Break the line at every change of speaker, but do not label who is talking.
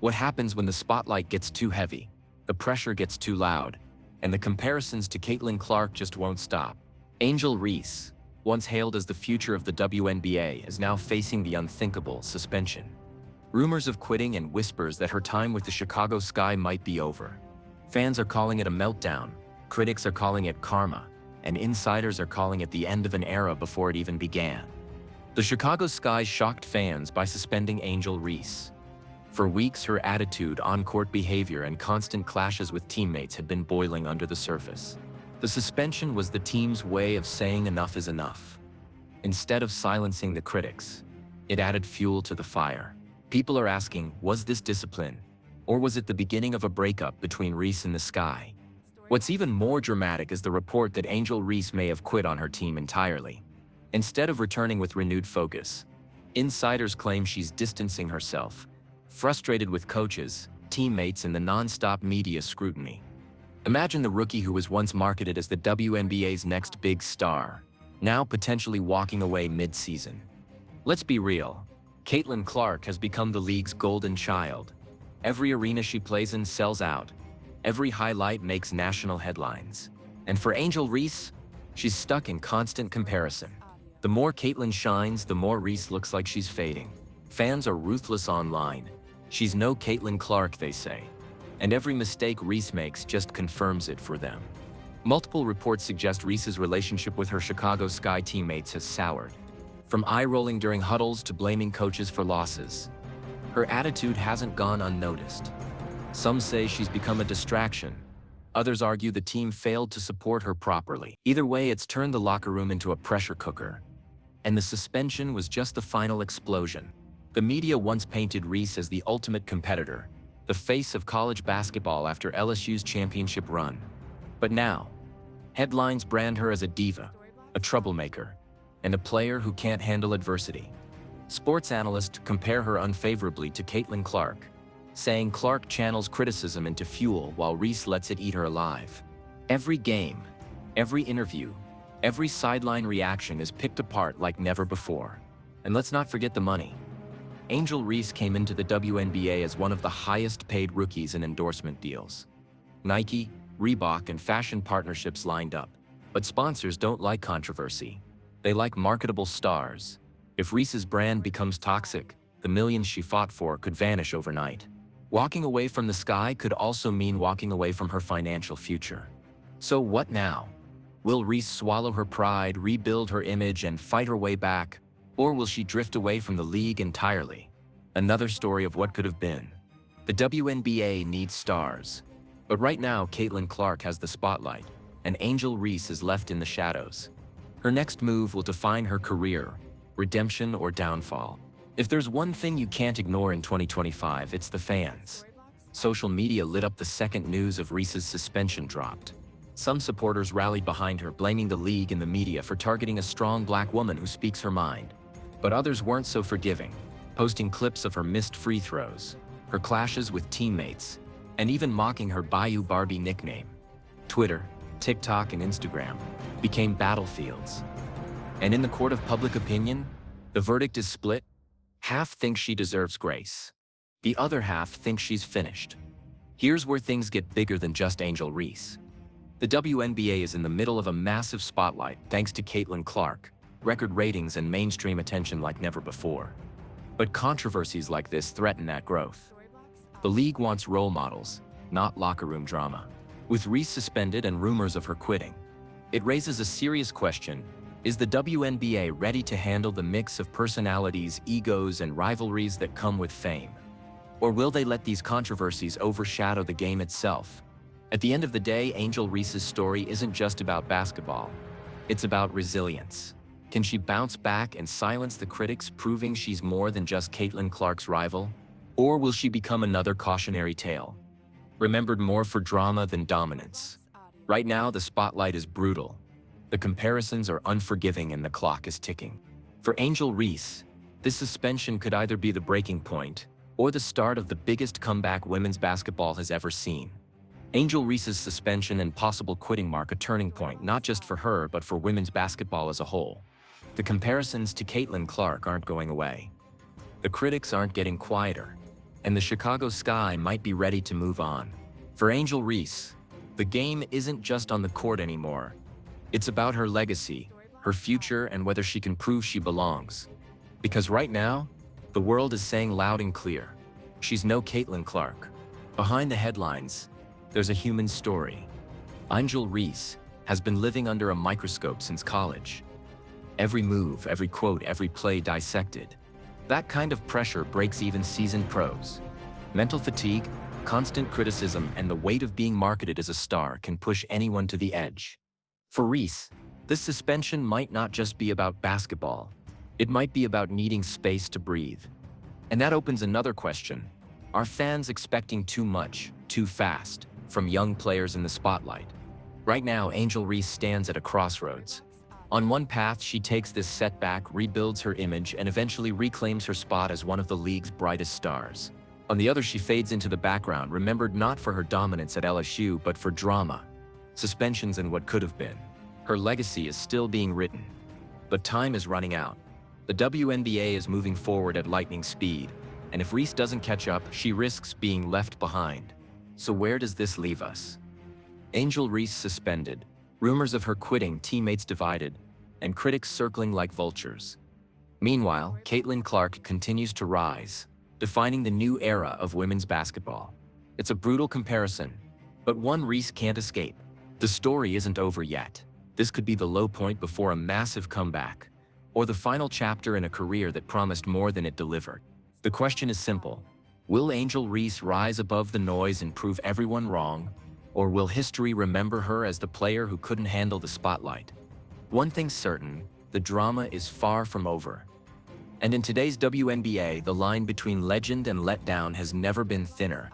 What happens when the spotlight gets too heavy, the pressure gets too loud, and the comparisons to Caitlyn Clark just won't stop? Angel Reese, once hailed as the future of the WNBA, is now facing the unthinkable: suspension. Rumors of quitting and whispers that her time with the Chicago Sky might be over. Fans are calling it a meltdown, critics are calling it karma, and insiders are calling it the end of an era before it even began. The Chicago Sky shocked fans by suspending Angel Reese. For weeks, her attitude, on-court behavior, and constant clashes with teammates had been boiling under the surface. The suspension was the team's way of saying enough is enough. Instead of silencing the critics, it added fuel to the fire. People are asking, was this discipline? Or was it the beginning of a breakup between Reese and the Sky? What's even more dramatic is the report that Angel Reese may have quit on her team entirely. Instead of returning with renewed focus, insiders claim she's distancing herself, frustrated with coaches, teammates, and the non-stop media scrutiny. Imagine the rookie who was once marketed as the WNBA's next big star, now potentially walking away mid-season. Let's be real, Caitlyn Clark has become the league's golden child. Every arena she plays in sells out. Every highlight makes national headlines. And for Angel Reese, she's stuck in constant comparison. The more Caitlyn shines, the more Reese looks like she's fading. Fans are ruthless online. She's no Caitlyn Clark, they say. And every mistake Reese makes just confirms it for them. Multiple reports suggest Reese's relationship with her Chicago Sky teammates has soured. From eye-rolling during huddles to blaming coaches for losses, her attitude hasn't gone unnoticed. Some say she's become a distraction. Others argue the team failed to support her properly. Either way, it's turned the locker room into a pressure cooker. And the suspension was just the final explosion. The media once painted Reese as the ultimate competitor, the face of college basketball after LSU's championship run. But now, headlines brand her as a diva, a troublemaker, and a player who can't handle adversity. Sports analysts compare her unfavorably to Caitlyn Clark, saying Clark channels criticism into fuel while Reese lets it eat her alive. Every game, every interview, every sideline reaction is picked apart like never before. And let's not forget the money. Angel Reese came into the WNBA as one of the highest-paid rookies in endorsement deals. Nike, Reebok, and fashion partnerships lined up. But sponsors don't like controversy. They like marketable stars. If Reese's brand becomes toxic, the millions she fought for could vanish overnight. Walking away from the Sky could also mean walking away from her financial future. So what now? Will Reese swallow her pride, rebuild her image, and fight her way back? Or will she drift away from the league entirely? Another story of what could have been. The WNBA needs stars. But right now, Caitlyn Clark has the spotlight, and Angel Reese is left in the shadows. Her next move will define her career, redemption or downfall. If there's one thing you can't ignore in 2025, it's the fans. Social media lit up the second news of Reese's suspension dropped. Some supporters rallied behind her, blaming the league and the media for targeting a strong black woman who speaks her mind. But others weren't so forgiving, posting clips of her missed free throws, her clashes with teammates, and even mocking her Bayou Barbie nickname. Twitter, TikTok, and Instagram became battlefields. And in the court of public opinion, the verdict is split. Half think she deserves grace. The other half thinks she's finished. Here's where things get bigger than just Angel Reese. The WNBA is in the middle of a massive spotlight thanks to Caitlyn Clark, record ratings and mainstream attention like never before. But controversies like this threaten that growth. The league wants role models, not locker room drama. With Reese suspended and rumors of her quitting, it raises a serious question. Is the WNBA ready to handle the mix of personalities, egos, and rivalries that come with fame? Or will they let these controversies overshadow the game itself? At the end of the day, Angel Reese's story isn't just about basketball. It's about resilience. Can she bounce back and silence the critics, proving she's more than just Caitlyn Clark's rival? Or will she become another cautionary tale, remembered more for drama than dominance? Right now, the spotlight is brutal. The comparisons are unforgiving and the clock is ticking. For Angel Reese, this suspension could either be the breaking point or the start of the biggest comeback women's basketball has ever seen. Angel Reese's suspension and possible quitting mark a turning point not just for her but for women's basketball as a whole. The comparisons to Caitlyn Clark aren't going away. The critics aren't getting quieter. and the Chicago Sky might be ready to move on. For Angel Reese, the game isn't just on the court anymore. It's about her legacy, her future, and whether she can prove she belongs. Because right now, the world is saying loud and clear, she's no Caitlyn Clark. Behind the headlines, there's a human story. Angel Reese has been living under a microscope since college. Every move, every quote, every play dissected. That kind of pressure breaks even seasoned pros. Mental fatigue, constant criticism, and the weight of being marketed as a star can push anyone to the edge. For Reese, this suspension might not just be about basketball. It might be about needing space to breathe. And that opens another question. Are fans expecting too much, too fast, from young players in the spotlight? Right now, Angel Reese stands at a crossroads. On one path, she takes this setback, rebuilds her image, and eventually reclaims her spot as one of the league's brightest stars. On the other, she fades into the background, remembered not for her dominance at LSU, but for drama, suspensions, and what could have been. Her legacy is still being written. But time is running out. The WNBA is moving forward at lightning speed, and if Reese doesn't catch up, she risks being left behind. So where does this leave us? Angel Reese suspended, rumors of her quitting, teammates divided, and critics circling like vultures. Meanwhile, Caitlyn Clark continues to rise, defining the new era of women's basketball. It's a brutal comparison, but one Reese can't escape. The story isn't over yet. This could be the low point before a massive comeback, or the final chapter in a career that promised more than it delivered. The question is simple. Will Angel Reese rise above the noise and prove everyone wrong? Or will history remember her as the player who couldn't handle the spotlight? One thing's certain, the drama is far from over. And in today's WNBA, the line between legend and letdown has never been thinner.